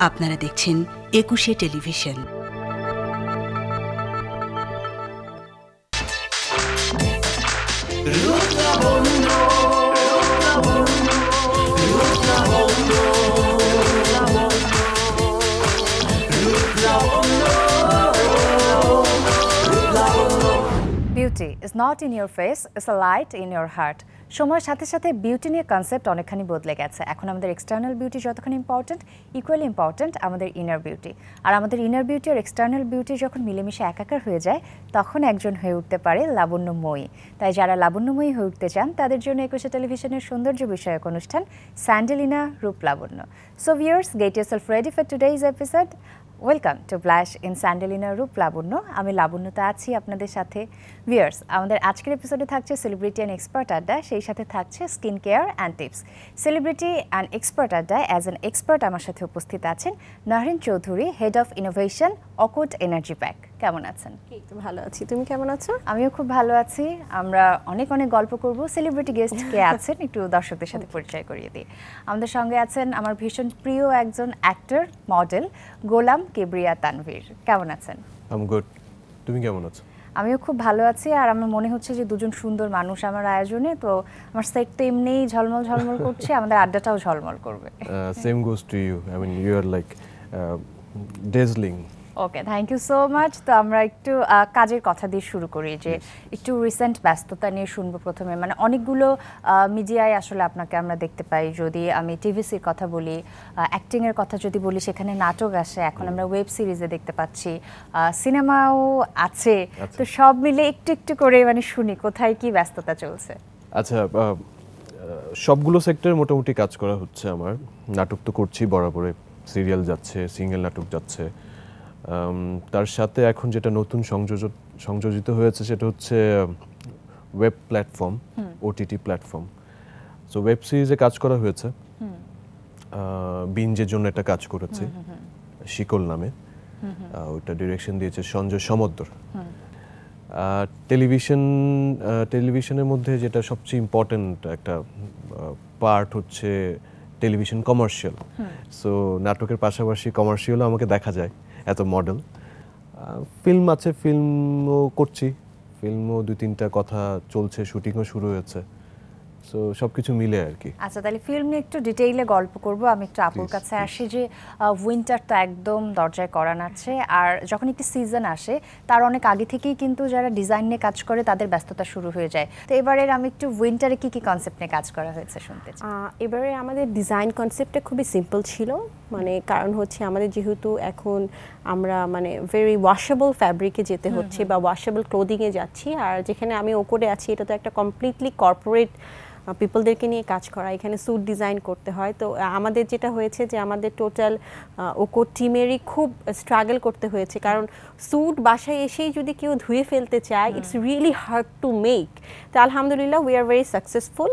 আপনারা দেখছেন একুশে television. Beauty is not in your face, it's a light in your heart. সময়ের সাথে সাথে বিউটি নিয়ে কনসেপ্ট অনেকখানি বদলে গেছে। এখন আমাদের এক্সটার্নাল বিউটি যতখানি ইম্পর্টেন্ট, ইকুয়ালি ইম্পর্টেন্ট আমাদের ইনার বিউটি। আর আমাদের ইনার বিউটি আর এক্সটার্নাল বিউটি যখন মিলেমিশে একাকার হয়ে যায়, তখন একজন হয়ে উঠতে পারে লাবণ্যময়ী। তাই যারা লাবণ্যময়ী হয়ে উঠতে চান, তাদের জন্য একুশে টেলিভিশনের সৌন্দর্য বিষয়ক অনুষ্ঠান স্যান্ডেলিনা রূপ লাবণ্য। So viewers, get yourself ready for today's episode. Welcome to blush in Sandalina রূপ লাবণ্য। আমি লাবণ্যতা আছি আপনাদের সাথে। ভিউয়ার্স, আমাদের আজকের এপিসোডে থাকছে সেলিব্রিটি অ্যান্ড এক্সপার্ট আড্ডা, সেই সাথে থাকছে skin care and tips. Celebrity and expert আড্ডায় অ্যাজ অ্যান এক্সপার্ট আমার সাথে উপস্থিত আছেন Nahrin Chowdhury, head of innovation, অকুট এনার্জি প্যাক। কেমন আছেন? ভালো আছি, তুমি কেমন আছো? আমিও খুব ভালো আছি। আমরা অনেক গল্প করব। সেলিব্রিটি গেস্ট কে আছেন একটু দর্শকদের সাথে পরিচয় করিয়ে দিই। আমাদের সঙ্গে আছেন আমার ভীষণ প্রিয় একজন অ্যাক্টর, মডেল গোলাম কিবরিয়া তানভীর। কেমন আছেন? আই গুড, তুমি কেমন আছো? আমিও খুব ভালো আছি। আর আমার মনে হচ্ছে যে দুজন সুন্দর মানুষ আমার আয়োজনে, তো আমার সেট তো এমনিই ঝলমল ঝলমল করছে, আমাদের আড্ডাটাও ঝলমল করবে। Same goes to you, I mean you are like dazzling. Okay, thank you so much. তো আমরা একটু কাজের কথা দিয়ে শুরু করি, যে একটু রিসেন্ট ব্যস্ততা নিয়ে শুনবো প্রথমে। মানে অনেকগুলো মিডিয়ায় আসলে আপনাকে আমরা দেখতে পাই। যদি আমি টিভিসির কথা বলি, অ্যাক্টিংয়ের কথা যদি বলি, সেখানে নাটক আসে, এখন আমরা ওয়েব সিরিজে দেখতে পাচ্ছি, সিনেমাও আছে। তো সব মিলে একটু একটু করে মানে শুনি কোথায় কি ব্যস্ততা চলছে। আচ্ছা, সবগুলো সেক্টরে মোটামুটি কাজ করা হচ্ছে আমার। নাটক তো করছি বরাবরে, সিরিয়াল যাচ্ছে, সিঙ্গেল নাটক যাচ্ছে। তার সাথে এখন যেটা নতুন সংযোজিত হয়েছে সেটা হচ্ছে web platform, OTT platform. So web সিরিজে কাজ করা হয়েছে, বিঞ্জের জন্য একটা কাজ করেছি শিকল নামে, ওইটা ডিরেকশন দিয়েছে সঞ্জয় সমদ্দর। টেলিভিশনের মধ্যে যেটা সবচেয়ে ইম্পর্টেন্ট একটা পার্ট হচ্ছে টেলিভিশন কমার্শিয়াল। সো নাটকের পাশাপাশি কমার্শিয়ালও আমাকে দেখা যায়, এত মডেল। ফিল্ম আছে, ফিল্মও করছি, ফিল্মও 2-3টা কথা চলছে, শুটিংও শুরু হয়েছে। সো সব কিছু মিলে আর কি। আচ্ছা, তাহলে ফিল্ম নিয়ে একটু ডিটেইলে গল্প করব। আমি একটু আপুর কাছে আসি, যে উইন্টার তো একদম দরজায় করা নাড়ছে। আর যখন একটি সিজন আসে, তার অনেক আগে থেকেই কিন্তু যারা ডিজাইন নিয়ে কাজ করে তাদের ব্যস্ততা শুরু হয়ে যায়। তো এবারের আমি একটু উইন্টারে কি কি কনসেপ্ট নিয়ে কাজ করা হয়েছে শুনতে চাই। এবারে আমাদের ডিজাইন কনসেপ্টটা খুবই সিম্পল ছিল। মানে কারণ হচ্ছে আমাদের যেহেতু এখন আমরা মানে ভেরি ওয়াশেবল ফ্যাব্রিকে যেতে হচ্ছে বা ওয়াশেবল ক্লোদিংয়ে যাচ্ছি, আর যেখানে আমি ওকোডে আছি এটা তো একটা কমপ্লিটলি কর্পোরেট পিপলদেরকে নিয়ে কাজ করা, এখানে স্যুট ডিজাইন করতে হয়। তো আমাদের যেটা হয়েছে যে আমাদের টোটাল ওকো টিমেরই খুব স্ট্রাগল করতে হয়েছে, কারণ স্যুট বাসায় এসেই যদি কেউ ধুয়ে ফেলতে চায়, it's really hard to make. তো আলহামদুলিল্লাহ উই আর ভেরি সাকসেসফুল।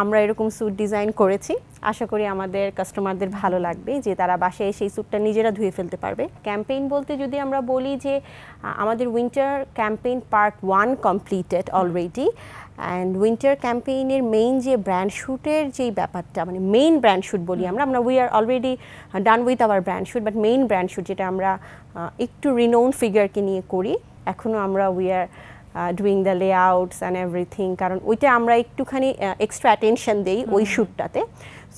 আমরা এরকম স্যুট ডিজাইন করেছি, আশা করি আমাদের কাস্টমারদের ভালো লাগবে, যে তারা বাসায় এসে এই স্যুটটা নিজেরা ধুয়ে ফেলতে পারবে। ক্যাম্পেইন বলতে যদি আমরা বলি যে আমাদের winter campaign part 1 completed already. And winter ক্যাম্পেইনের মেইন যে ব্র্যান্ড শ্যুটের যেই ব্যাপারটা, মানে মেইন ব্র্যান্ড শ্যুট বলি আমরা we are already done with our brand shoot, but main brand shoot যেটা আমরা একটু রিনোন ফিগারকে নিয়ে করি, এখনও আমরা we are doing the layouts and everything, কারণ ওইটা আমরা একটুখানি এক্সট্রা অ্যাটেনশন দিই ওই শ্যুটটাতে।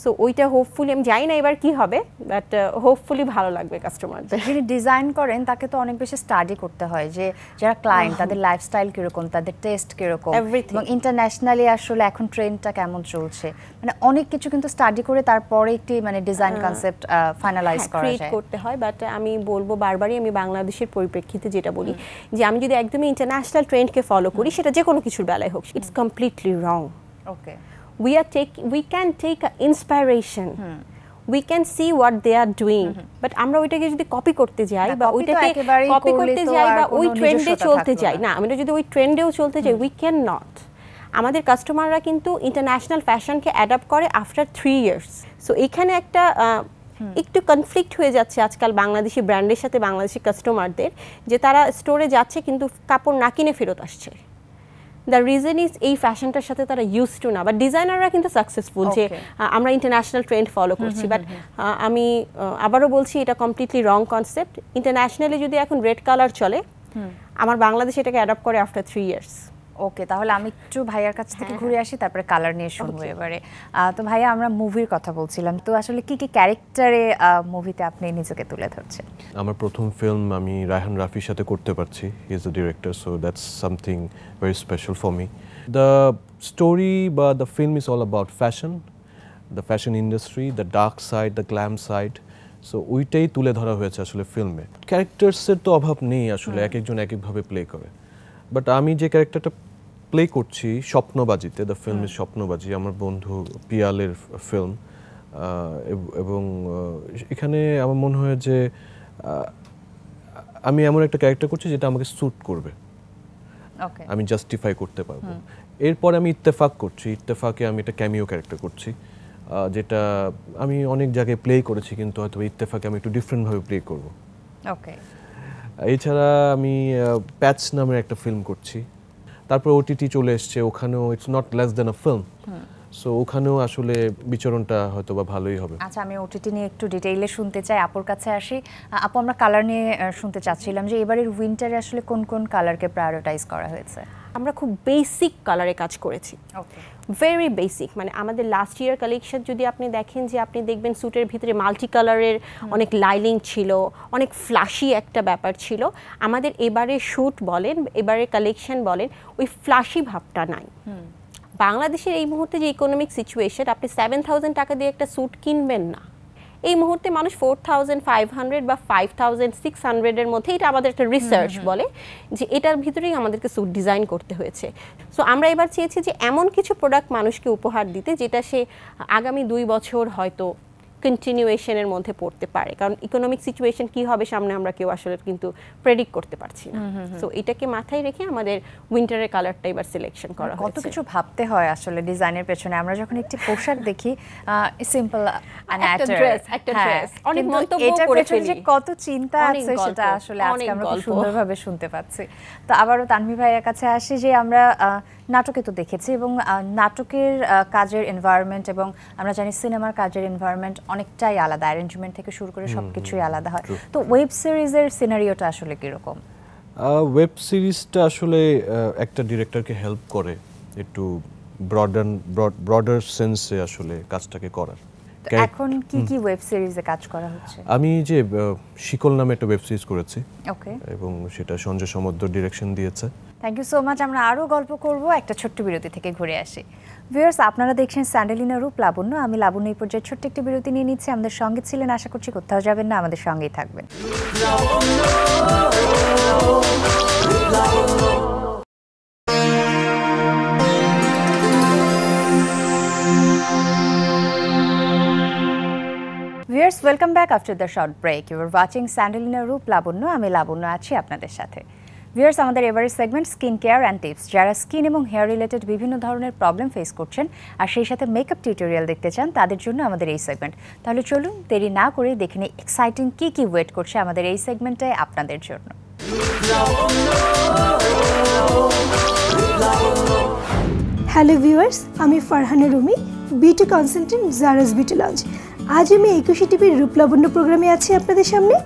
সো ওইটা হোপফুলি, আমি জানি না এবার কি হবে, বাট হোপফুলি ভালো লাগবে কাস্টমারদের। যিনি ডিজাইন করেন তাকে তো অনেক বেশি স্টাডি করতে হয়, যে যারা ক্লায়েন্ট তাদের লাইফস্টাইল কিরকম, তাদের টেস্ট কিরকম, এবং ইন্টারন্যাশনালি আসলে এখন ট্রেন্ডটা কেমন চলছে, মানে অনেক কিছু কিন্তু স্টাডি করে তারপরে একটি মানে ডিজাইন কনসেপ্ট ফাইনালাইজ করা যায়, করতে হয়। বাট আমি বলবো বারবারই, আমি বাংলাদেশের পরিপ্রেক্ষিতে যেটা বলি, যে আমি যদি একদমই ইন্টারন্যাশনাল ট্রেন্ডকে ফলো করি, সেটা যে কোনো কিছুর বেলায় হোক, it's completely wrong. Okay, we can take a inspiration, we can see what they are doing, but আমরা ওইটাকে যদি কপি করতে যাই বা ওইটাকে কপি করতে যাই বা ওই ট্রেন্ডে চলতে যাই, না আমরা যদি ওই ট্রেন্ডেও চলতে যাই, we cannot। আমাদের কাস্টমাররা কিন্তু ইন্টারন্যাশনাল ফ্যাশনকে অ্যাডাপ্ট করে আফটার 3 years। সো এখানে একটা একটু কনফ্লিক্ট হয়ে যাচ্ছে আজকাল বাংলাদেশি ব্র্যান্ডের সাথে বাংলাদেশি কাস্টমারদের, যে তারা স্টোরে যাচ্ছে কিন্তু কাপড় না কিনে ফেরত আসছে। দ্য রিজন ইজ এই ফ্যাশনটার সাথে তারা ইউজ টু না, বাট ডিজাইনাররা কিন্তু সাকসেসফুল যে আমরা ইন্টারন্যাশনাল ট্রেন্ড ফলো করছি। বাট আমি আবারও বলছি এটা কমপ্লিটলি রং কনসেপ্ট। ইন্টারন্যাশনালি যদি এখন রেড কালার চলে, আমার বাংলাদেশে এটাকে অ্যাডাপ্ট করে আফটার 3 ইয়ার্স। ওকে, তাহলে আমি একটু ভাইয়ার কাছ থেকে ঘুরে আসি, তারপরে কালার নিয়ে শুনবো এবারে। তো ভাইয়া, আমরা মুভির কথা বলছিলাম, তো আসলে কি কি ক্যারেক্টারে মুভিতে আপনি নিজেকে তুলে ধরছেন? আমার প্রথম ফিল্ম আমি রায়হান রাফির সাথে করতে পারছি। He is the director, so that's something very special for me. The story বা the film is all about fashion, the fashion industry, the dark side, the glam side. So ওইটাই তুলে ধরা হয়েছে আসলে ফিল্মে। ক্যারেক্টার্সের তো অভাব নেই আসলে, এক একজন এক একভাবে প্লে করে। বাট আমি যে ক্যারেক্টারটা প্লে করছি স্বপ্নবাজিতে, দ্য ফিল্ম ইজ স্বপ্নবাজি, আমার বন্ধু পিয়ালের ফিল্ম, এবং এখানে আমার মনে হয় যে আমি এমন একটা ক্যারেক্টার করছি যেটা আমাকে স্যুট করবে, আমি জাস্টিফাই করতে পারবো। এরপর আমি ইত্তেফাক করছি, ইত্তেফাকে আমি একটা ক্যামিও ক্যারেক্টার করছি, যেটা আমি অনেক জায়গায় প্লে করেছি, কিন্তু হয়তো ইত্তেফাকে আমি একটু ডিফারেন্টভাবে প্লে করবো। এছাড়া আমি প্যাচ নামের একটা ফিল্ম করছি, তারপর ওটিটি চলে এসছে, ওখানেও it's not less than a film, so ওখানেও আসলে বিচরণটা হয়তো বা ভালোই হবে। আচ্ছা, আমি ওটিটি নিয়ে একটু ডিটেইলে শুনতে চাই, আপুর কাছে আসি। আপু, আমরা কালার নিয়ে শুনতে চাচ্ছিলাম যে এবারের উইন্টারে আসলে কোন কোন কালারকে প্রায়োরিটাইজ করা হয়েছে? আমরা খুব বেসিক কালারে কাজ করেছি, ভেরি বেসিক। মানে আমাদের লাস্ট ইয়ার কালেকশন যদি আপনি দেখেন, যে আপনি দেখবেন স্যুটের ভিতরে মাল্টি কালারের অনেক লাইলিং ছিল, অনেক ফ্ল্যাশি একটা ব্যাপার ছিল। আমাদের এবারে শ্যুট বলেন, এবারে কালেকশন বলেন, ওই ফ্ল্যাশি ভাবটা নাই। বাংলাদেশের এই মুহূর্তে যে ইকোনমিক সিচুয়েশন, আপনি 7,000 টাকা দিয়ে একটা স্যুট কিনবেন না। এই মুহূর্তে মানুষ 4,500 বা 5,600 এর মধ্যে, এটা আমাদের একটা রিসার্চ বলে যে এটার ভিতরেই আমাদেরকে স্যুট ডিজাইন করতে হয়েছে। সো আমরা এবার চেয়েছি যে এমন কিছু প্রোডাক্ট মানুষকে উপহার দিতে, যেটা সে আগামী 2 বছর হয়তো কন্টিনিউয়েশনের মধ্যে পড়তে পারে, কারণ ইকোনমিক সিচুয়েশন কি হবে সামনে আমরা কেউ আসলে কিন্তু প্রেডিক্ট করতে পারছি না। সো এটাকে মাথায় রেখে আমাদের উইন্টারের কালারটা এবার সিলেকশন করা হয়েছে। কত কিছু ভাবতে হয় আসলে ডিজাইনের পেছনে। আমরা যখন একটি পোশাক দেখি, সিম্পল একটা ড্রেস, অনেক মন্তব্য করে ফেলি, কত চিন্তা আছে সেটা আসলে আজকে আমরা খুব সুন্দরভাবে শুনতে পাচ্ছি। তো আবারও তানভীর ভাইয়ের কাছে আসি, যে আমরা নাটকে তো দেখেছি, এবং নাটকের কাজের এনভায়রনমেন্ট এবং আমরা জানি সিনেমার কাজের এনভায়রনমেন্ট অনেকটাই আলাদা, অ্যারেঞ্জমেন্ট থেকে শুরু করে সবকিছুই আলাদা হয়। তো ওয়েব সিরিজের সিনারিওটা আসলে কিরকম? ওয়েব সিরিজটা আসলে একটা ডিরেক্টরকে হেল্প করে একটু ব্রডার সেন্সে আসলে কাজটাকে করার। এখন কি কি ওয়েব সিরিজে কাজ করা হচ্ছে? আমি যে শিকল নামে একটা ওয়েব সিরিজ করেছি, ওকে, এবং সেটা সঞ্জয় সমুদ্র ডিরেকশন দিয়েছে। Thank you so much. আমরা আরও গল্প করব, একটা ছোট্ট বিরতি থেকে ঘুরে আসি। ভিউয়ার্স, আপনারা দেখছেন স্যান্ডেলিনা রূপ লাবণ্য, আমি লাবণ্য। এই পর্যায়ে ছোট্ট একটি বিরতি নিয়ে নিচ্ছি। আমাদের সঙ্গে ছিলেন, আশা করছি কোথাও যাবেন না, আমাদের সঙ্গেই থাকবেন। Viewers, welcome back after the short break. You are watching স্যান্ডেলিনা রূপ লাবণ্য, আমি লাবণ্য আছি আপনাদের সাথে। ভিউয়ার্স, আমাদের এবারের segment skin care and tips. যারা স্কিন এবং হেয়ার রিলেটেড বিভিন্ন ধরনের প্রবলেম ফেস করছেন আর সেই সাথে মেকআপ টিউটোরিয়াল দেখতে চান, তাদের জন্য আমাদের এই সেগমেন্ট। তাহলে চলুন দেরি না করে দেখে নিই এক্সাইটিং কী কী ওয়েট করছে আমাদের এই সেগমেন্টে আপনাদের জন্য। হ্যালো ভিউয়ার্স, আমি Farhana Rumi, beauty consultant Jara's beauty launch. আজ আমি 21 টিভির রূপলাবণ্য প্রোগ্রামে আছি আপনাদের সামনে।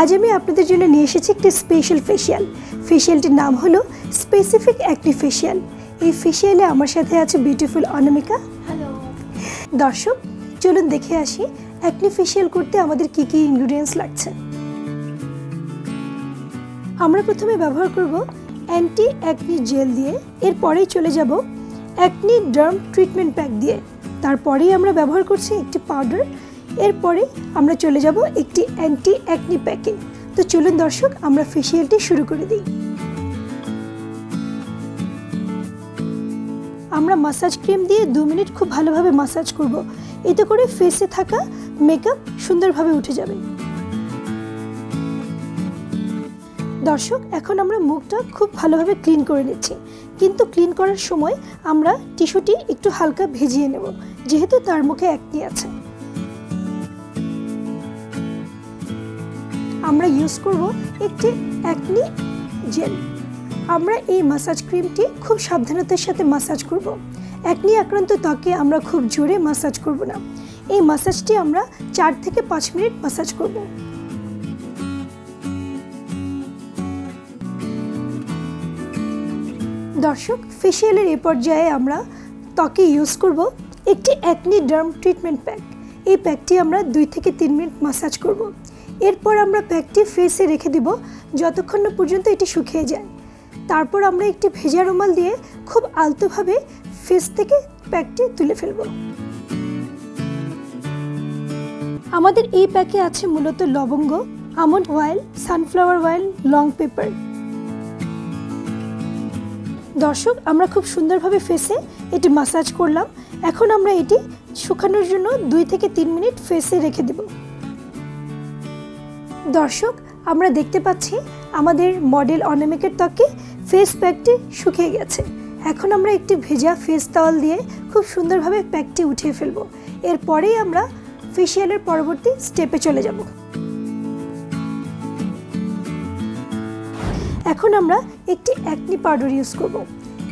আজ আমি আপনাদের জন্য নিয়ে এসেছি একটি স্পেশাল ফেশিয়াল। ফেশিয়ালটির নাম হলো স্পেসিফিক অ্যাক্নি ফেশিয়াল। এই ফেশিয়ালে আমার সাথে আছে বিউটিফুল অনামিকা। হ্যালো দর্শক, চলুন দেখে আসি অ্যাক্নি ফেশিয়াল করতে আমাদের কি কি ইনগ্রেডিয়েন্টস লাগছে। আমরা প্রথমে ব্যবহার করব অ্যান্টি অ্যাক্নি জেল দিয়ে, এরপরেই চলে যাব অ্যাক্নি ডার্ম ট্রিটমেন্ট প্যাক দিয়ে, তারপরেই আমরা ব্যবহার করছি একটি পাউডার, এরপরে আমরা চলে যাব একটি অ্যান্টি অ্যাক্নি প্যাকে। তো চলুন দর্শক, আমরা ফেশিয়ালটি শুরু করে দিই। আমরা মাসাজ ক্রিম দিয়ে 2 মিনিট খুব ভালোভাবে মাসাজ করব, এতে করে ফেসে থাকা মেকআপ সুন্দরভাবে উঠে যাবে। দর্শক, এখন আমরা মুখটা খুব ভালোভাবে ক্লিন করে নিচ্ছি, কিন্তু ক্লিন করার সময় আমরা টিস্যুটি একটু হালকা ভিজিয়ে নেব, যেহেতু তার মুখে অ্যাক্নি আছে। আমরা ইউজ করব একটি অ্যাক্নি জেল। আমরা এই মাসাজ ক্রিমটি খুব সাবধানতার সাথে মাসাজ করব। একনি আক্রান্ত ত্বকে আমরা খুব জোরে মাসাজ করব না। এই মাসাজটি আমরা 4 থেকে 5 মিনিট মাসাজ করব। দর্শক, ফেসিয়ালের এই পর্যায়ে আমরা ত্বকে ইউজ করব একটি অ্যাকনি ডার্ম ট্রিটমেন্ট প্যাক। এই প্যাকটি আমরা 2 থেকে 3 মিনিট মাসাজ করব। এরপর আমরা প্যাকটি ফেসে রেখে দিব যতক্ষণ না পর্যন্ত এটি শুকিয়ে যায়। তারপর আমরা একটি ভেজা রুমাল দিয়ে খুব আলতোভাবে ফেস থেকে প্যাকটি তুলে ফেলব। আমাদের এই প্যাকে আছে মূলত লবঙ্গ, almond oil, sunflower oil, long paper. দর্শক, আমরা খুব সুন্দরভাবে ফেসে এটি মাসাজ করলাম। এখন আমরা এটি শুকানোর জন্য 2 থেকে 3 মিনিট ফেসে রেখে দেব। দর্শক, আমরা দেখতে পাচ্ছি আমাদের মডেল অনামিকার ত্বকে ফেস প্যাকটি শুকিয়ে গেছে। এখন আমরা একটি ভেজা ফেস টাওয়াল দিয়ে খুব সুন্দরভাবে প্যাকটি উঠিয়ে ফেলব। এরপরেই আমরা ফেসিয়ালের পরবর্তী স্টেপে চলে যাব। এখন আমরা একটি অ্যাকনি পাউডার ইউজ করব।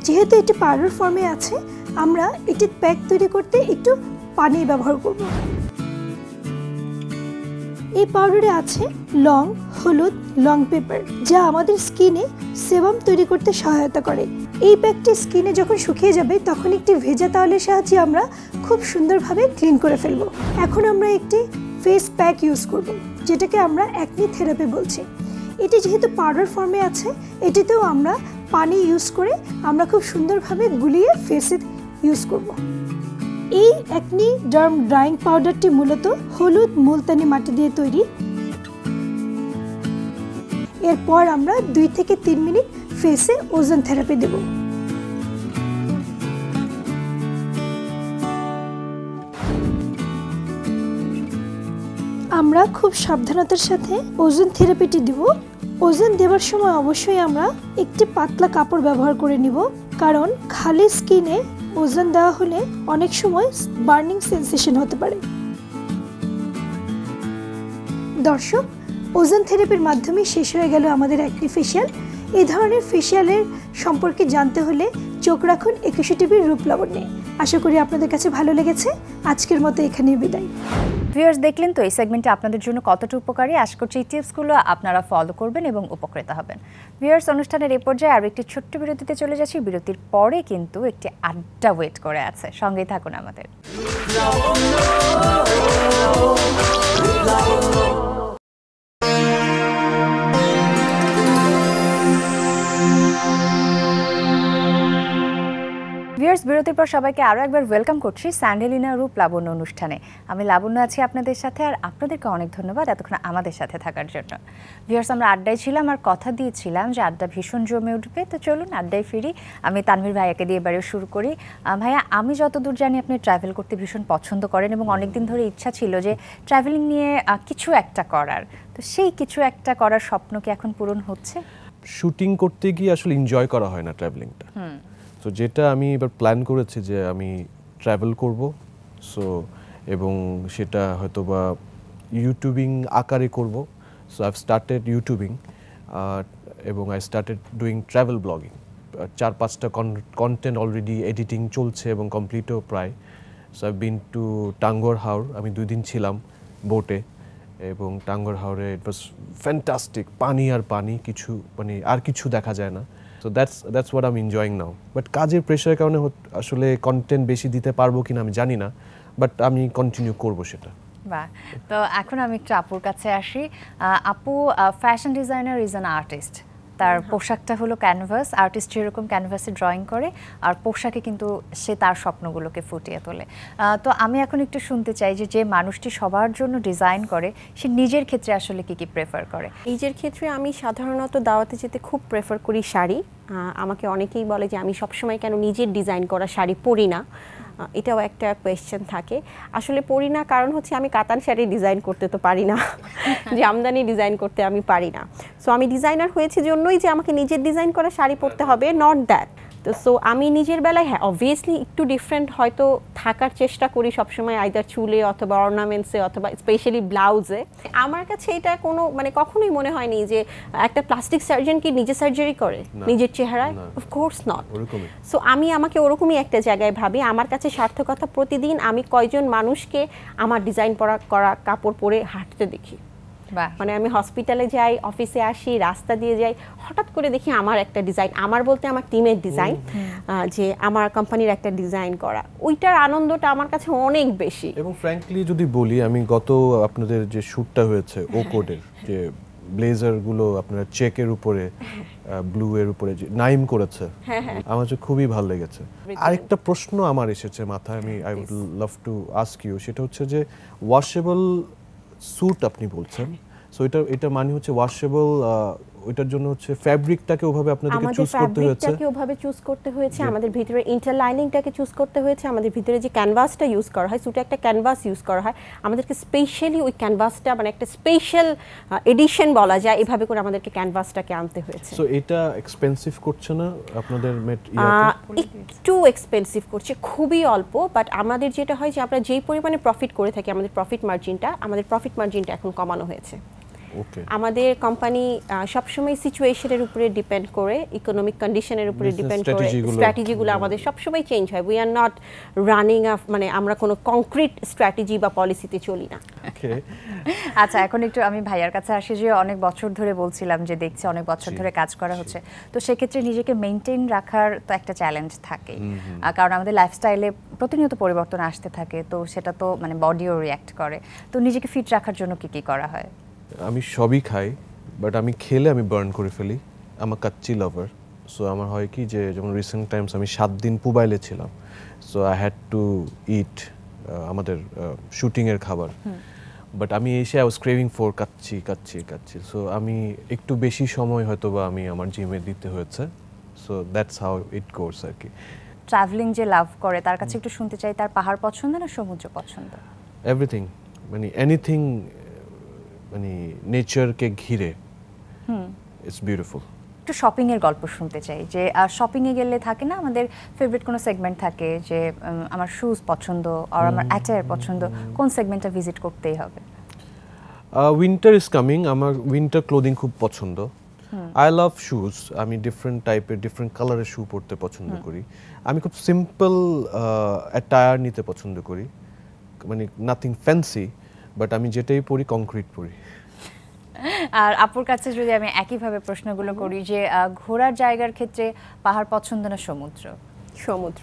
যেহেতু এটি পাউডার ফর্মে আছে, আমরা এটি প্যাক তৈরি করতে একটু পানি ব্যবহার করব। এই পাউডারে আছে লং, হলুদ, লং পেপার, যা আমাদের স্কিনে সেবাম তৈরি করতে সহায়তা করে। এই প্যাকটি স্কিনে যখন শুকিয়ে যাবে তখন একটি ভেজা তাওয়ালের সাহায্যে আমরা খুব সুন্দরভাবে ক্লিন করে ফেলব। এখন আমরা একটি ফেস প্যাক ইউজ করব, যেটাকে আমরা অ্যাকনি থেরাপি বলছি। এটি যেহেতু পাউডার ফর্মে আছে, এটিতেও আমরা পানি ইউজ করে আমরা খুব সুন্দরভাবে গুলিয়ে ফেসে ইউজ করব। এই অ্যাকনি ডার্ম ড্রাইং পাউডারটি মূলত হলুদ মুলতানি মাটি দিয়ে তৈরি। এরপর আমরা 2 থেকে 3 মিনিট ফেসে ওজন থেরাপি দেব। আমরা খুব সাবধানতার সাথে ওজন থেরাপিটি দেব। ওজন দেওয়ার সময় অবশ্যই আমরা একটি পাতলা কাপড় ব্যবহার করে নিব, কারণ খালি স্কিনে ওজন দেওয়া হলে অনেক সময় বার্নিং সেন্সেশন হতে পারে। দর্শক, ওজন থেরাপির মাধ্যমে শেষ হয়ে গেল আমাদের অ্যাকনি ফেসিয়াল। এই ধরনের ফেসিয়ালের সম্পর্কে জানতে হলে চোখ রাখুন একুশে টিভির রূপলাবণ্যে। আশা করি আপনাদের কাছে ভালো লেগেছে। আজকের মতো এখানেই বিদায়। ভিউয়ার্স, দেখলেন তো এই সেগমেন্টে আপনাদের জন্য কতটা উপকারী। আশা করছি এই টিপসগুলো আপনারা ফলো করবেন এবং উপকৃত হবেন। ভিউয়ার্স, অনুষ্ঠানের এই পর্যায়ে আরও একটি ছোট্ট বিরতিতে চলে যাচ্ছি। বিরতির পরে কিন্তু একটি আড্ডা ওয়েট করে আছে, সঙ্গেই থাকুন আমাদের। ভিউয়ার্স, বিরতির পর সবাইকে আরও একবার ওয়েলকাম করছি স্যান্ডেলিনা রূপ লাবণ্য অনুষ্ঠানে। আমি লাবণ্য আছি আপনাদের সাথে, আর আপনাদেরকে অনেক ধন্যবাদ এতক্ষণ আমাদের সাথে থাকার জন্য। ভিউয়ার্স, আমরা আড্ডায় ছিলাম আর কথা দিয়েছিলাম যে আড্ডা ভীষণ জমে উঠবে, তো চলুন আড্ডায় ফিরি। আমি তানভীর ভাইয়াকে দিয়ে এবারে শুরু করি। ভাইয়া, আমি যতদূর জানি আপনি ট্রাভেল করতে ভীষণ পছন্দ করেন এবং অনেকদিন ধরে ইচ্ছা ছিল যে ট্রাভেলিং নিয়ে কিছু একটা করার, তো সেই কিছু একটা করার স্বপ্ন কি এখন পূরণ হচ্ছে? শুটিং করতে গিয়ে আসলে এনজয় করা হয় না ট্রাভেলিংটা। তো যেটা আমি এবার প্ল্যান করেছি যে আমি ট্রাভেল করব, সো এবং সেটা হয়তো বা ইউটিউবিং আকারে করব। So I have started YouTubing এবং I started doing travel blogging. 4-5টা কন্টেন্ট অলরেডি এডিটিং চলছে এবং কমপ্লিটও প্রায়। So I been to Tanguar Haor. আমি 2 দিন ছিলাম বোটে এবং টাঙ্গর হাওরে ইট ওয়াজ ফ্যান্টাস্টিক। পানি আর পানি, কিছু মানে আর কিছু দেখা যায় না। So that's what I am enjoying now. But কাজের প্রেশারের কারণে আসলে কন্টেন্ট বেশি দিতে পারবো কিনা আমি জানি না, বাট আমি কন্টিনিউ করব সেটা। বাহ, তো এখন আমি একটু আপুর কাছে আসি। আপু fashion designer, is an artist. তার পোশাকটা হলো ক্যানভাস। আর্টিস্ট যেরকম ক্যানভাসে ড্রয়িং করে, আর পোশাকে কিন্তু সে তার স্বপ্নগুলোকে ফুটিয়ে তোলে। তো আমি এখন একটু শুনতে চাই যে মানুষটি সবার জন্য ডিজাইন করে, সে নিজের ক্ষেত্রে আসলে কি কি প্রেফার করে? নিজের ক্ষেত্রে আমি সাধারণত দাওয়াতে যেতে খুব প্রেফার করি শাড়ি। আমাকে অনেকেই বলে যে আমি সবসময় কেন নিজের ডিজাইন করা শাড়ি পরি না, এটাও একটা কোয়েশ্চেন থাকে। আসলে পরি না কারণ হচ্ছে আমি কাতান শাড়ি ডিজাইন করতে তো পারি না, জামদানি ডিজাইন করতে আমি পারি না। সো আমি ডিজাইনার হয়েছি জন্যই যে আমাকে নিজের ডিজাইন করা শাড়ি পরতে হবে, নট দ্যাট। তো সো আমি নিজের বেলায় হ্যাঁ অবভিয়াসলি একটু ডিফারেন্ট হয়তো থাকার চেষ্টা করি সবসময় আইদার চুলে অথবা অর্নামেন্টসে অথবা স্পেশালি ব্লাউজে। আমার কাছে এটা কোনো মানে কখনোই মনে হয়নি যে একটা প্লাস্টিক সার্জন কি নিজে সার্জারি করে নিজের চেহারায়, অফকোর্স নট। সো আমি আমাকে ওরকমই একটা জায়গায় ভাবি, আমার কাছে সার্থকতা প্রতিদিন আমি কয়জন মানুষকে আমার ডিজাইন করা কাপড় পরে হাঁটতে দেখি। মানে আমি হসপিটালে যাই, অফিসে আসি, রাস্তা দিয়ে যাই, হঠাৎ করে দেখি আমার একটা ডিজাইন, আমার বলতে আমার টিমের ডিজাইন, যে আমার কোম্পানির একটা ডিজাইন করা, ওইটার আনন্দটা আমার কাছে অনেক বেশি। এবং ফ্র্যাঙ্কলি যদি বলি, আমি গত আপনাদের যে শ্যুটটা হয়েছে ও কোডের যে ব্লেজারগুলো আপনারা চেকের উপরে ব্লু এর উপরে যে নাইম করেছে, আমার কাছে খুবই ভালো লেগেছে। আরেকটা প্রশ্ন আমার এসেছে মাথায়, আমি I would love to ask you, সেটা হচ্ছে যে ওয়াশেবল স্যুট আপনি বলছেন, সো এটা মানে হচ্ছে ওয়াশেবল, ওইটার জন্য হচ্ছে ফ্যাব্রিকটাকে ওভাবে আপনাদেরকে চুজ করতে হয়েছে, ফ্যাব্রিকটাকে ওভাবে চুজ করতে হয়েছে, আমাদের ভিতরে ইন্টারলাইনিংটাকে চুজ করতে হয়েছে, আমাদের ভিতরে যে ক্যানভাসটা ইউজ করা হয়, সুটে একটা ক্যানভাস ইউজ করা হয়, আমাদেরকে স্পেশালি ওই ক্যানভাসটা মানে একটা স্পেশাল এডিশন বলা যায়, এভাবে করে আমাদেরকে ক্যানভাসটাকে আনতে হয়েছে। সো এটা এক্সপেন্সিভ করছে না আপনাদের? একটু এক্সপেন্সিভ করছে, খুবই অল্প, বাট আমাদের যেটা হয় যে আমরা যেই পরিমাণে প্রফিট করে থাকি, আমাদের প্রফিট মার্জিনটা এখন কমানো হয়েছে। আমাদের কোম্পানি সবসময় সিচুয়েশনের উপরে ডিপেন্ড করে, ইকোনমিক কন্ডিশনের উপরে ডিপেন্ড করে, স্ট্র্যাটেজিগুলো আমাদের সবসময় চেঞ্জ হয়। উই আর নট রানিং মানে আমরা কোনো কংক্রিট স্ট্র্যাটেজি বা পলিসিতে চলি না। আচ্ছা, এখন একটু আমি ভাইয়ার কাছে আসি, যে অনেক বছর ধরে বলছিলাম যে দেখছি অনেক বছর ধরে কাজ করা হচ্ছে, তো সেক্ষেত্রে নিজেকে মেনটেন রাখার তো একটা চ্যালেঞ্জ থাকে, কারণ আমাদের লাইফস্টাইলে প্রতিনিয়ত পরিবর্তন আসতে থাকে, তো সেটা তো মানে বডিও রিঅ্যাক্ট করে, তো নিজেকে ফিট রাখার জন্য কি করা হয়? আমি সবই খাই, বাট আমি খেলে আমি বার্ন করে ফেলি, আমার কাচ্চি লাভার। সো আমার হয় কি যে যেমন রিসেন্ট টাইমস আমি 7 দিন পুবাইলে ছিলাম, সো আই হ্যাড টু ইট আমাদের শুটিংয়ের খাবার, বাট আমি এসে I was craving for kacchi, so আমি একটু বেশি সময় হয়তো বা আমি আমার জিমে দিতে হয়েছে, সো দ্যাটস হাউ ইট গোস আর কি। ট্রাভেলিং যে লাভ করে তার কাছে একটু শুনতে চাই, তার পাহাড় পছন্দ না সমুদ্র পছন্দ? এভরিথিং, মানে এনিথিং, মানে নেচারকে ঘিরে, ইটস বিউটিফুল। একটু শপিং এর গল্প শুনতে চাই, যে শপিং এ গেলে থাকে না আমাদের ফেভারিট কোনো সেগমেন্ট থাকে, যে আমার শুজ পছন্দ আর আমার অ্যাটায়ার পছন্দ, কোন সেগমেন্টটা ভিজিট করতেই হবে? উইন্টার ইজ কামিং, আমার উইন্টার ক্লোদিং খুব পছন্দ। আই লাভ শুজ, আমি ডিফারেন্ট টাইপের ডিফারেন্ট কালারের শু পরতে পছন্দ করি। আমি খুব সিম্পল অ্যাটায়ার নিতে পছন্দ করি, মানে নাথিং ফ্যান্সি, বাট আমি যেটাই পরি কংক্রিট পরি। আর আপুর কাছে যদি আমি একইভাবে প্রশ্নগুলো করি, যে ঘোরার জায়গার ক্ষেত্রে পাহাড় পছন্দ না সমুদ্র? সমুদ্র।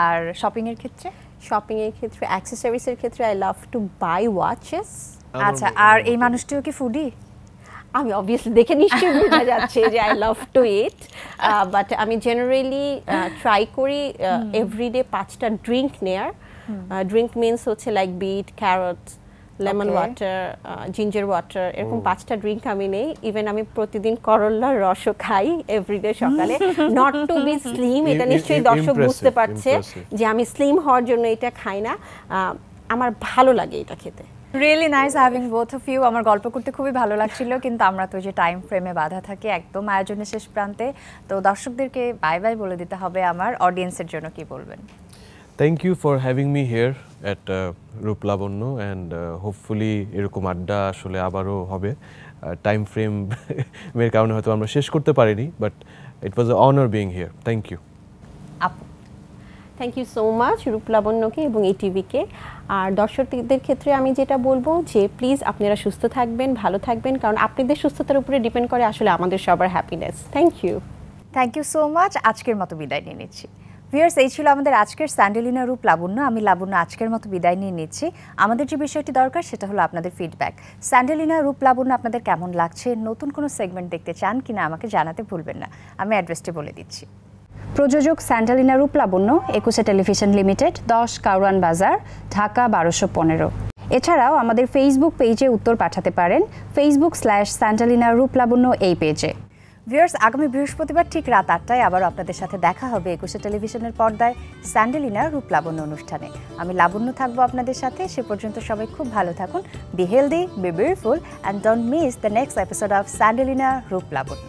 আর শপিং এর ক্ষেত্রে? শপিং এর ক্ষেত্রে, অ্যাক্সেসরিজের ক্ষেত্রে I love to buy watches. আচ্ছা, আর এই মানুষটিও কি ফুডি? আমি অবভিয়াসলি দেখে নিশ্চয়ই বোঝা যাচ্ছে যে I love to eat, but আমি জেনারেলি ট্রাই করি এভরিডে 5টা ড্রিঙ্ক নেয়ার। ড্রিঙ্ক মিনস হচ্ছে like beet, carrot, lemon water, ginger water, এরকম 5টা ড্রিঙ্ক আমি নেই। ইভেন আমি প্রতিদিন করল্লার রসও খাই এভরিডে সকালে, নট টু বি স্লিম। এটা নিশ্চয়ই দর্শক বুঝতে পারছে যে আমি স্লিম হওয়ার জন্য এটা খাই না, আমার ভালো লাগে এটা খেতে। Really nice having both of you. আমার গল্প করতে খুবই ভালো লাগছিল, কিন্তু আমরা তো যে টাইম ফ্রেমে বাধা থাকি একদম আয়োজনের শেষ প্রান্তে, তো দর্শকদেরকে বাই বাই বলে দিতে হবে। আমার অডিয়েন্সের জন্য কি বলবেন? Thank you for having me here at Roop Lavanya, and hopefully এরকম আড্ডা আসলে আবারও হবে। টাইম ফ্রেম এর কারণে হয়তো আমরা শেষ করতে পারিনি, but it was a honour being here. Thank you আপু। Thank you so much Rup লাবণ্যকে এবং ইটিভিকে। আর দর্শকদের ক্ষেত্রে আমি যেটা বলবো যে প্লিজ আপনারা সুস্থ থাকবেন, ভালো থাকবেন, কারণ আপনাদের সুস্থতার উপরে ডিপেন্ড করে আসলে আমাদের সবার happiness. Thank you so much. আজকের মতো বিদায় নিয়ে নিচ্ছি। ভিউয়ার্স, এই ছিল আমাদের আজকের স্যান্ডেলিনা রূপ লাবণ্য। আমি লাবণ্য আজকের মতো বিদায় নিয়ে নিচ্ছি। আমাদের যে বিষয়টি দরকার সেটা হলো আপনাদের ফিডব্যাক। স্যান্ডেলিনা রূপ লাবণ্য আপনাদের কেমন লাগছে, নতুন কোনো সেগমেন্ট দেখতে চান কিনা আমাকে জানাতে ভুলবেন না। আমি অ্যাড্রেসটি বলে দিচ্ছি। প্রযোজক স্যান্ডেলিনা রূপ লাবণ্য, একুশে টেলিভিশন লিমিটেড, 10 কারওয়ান বাজার, ঢাকা 1215। এছাড়াও আমাদের ফেসবুক পেজে উত্তর পাঠাতে পারেন, facebook/স্যান্ডেলিনা রূপ লাবণ্য এই পেজে। ভিউয়ার্স, আগামী বৃহস্পতিবার ঠিক রাত 8টায় আবারও আপনাদের সাথে দেখা হবে একুশে টেলিভিশনের পর্দায় স্যান্ডেলিনা রূপ লাবণ্য অনুষ্ঠানে। আমি লাবণ্য থাকবো আপনাদের সাথে। সে পর্যন্ত সবাই খুব ভালো থাকুন। Be healthy, B beautiful, and don't miss the next episode of Sandalina রূপ লাবণ্য।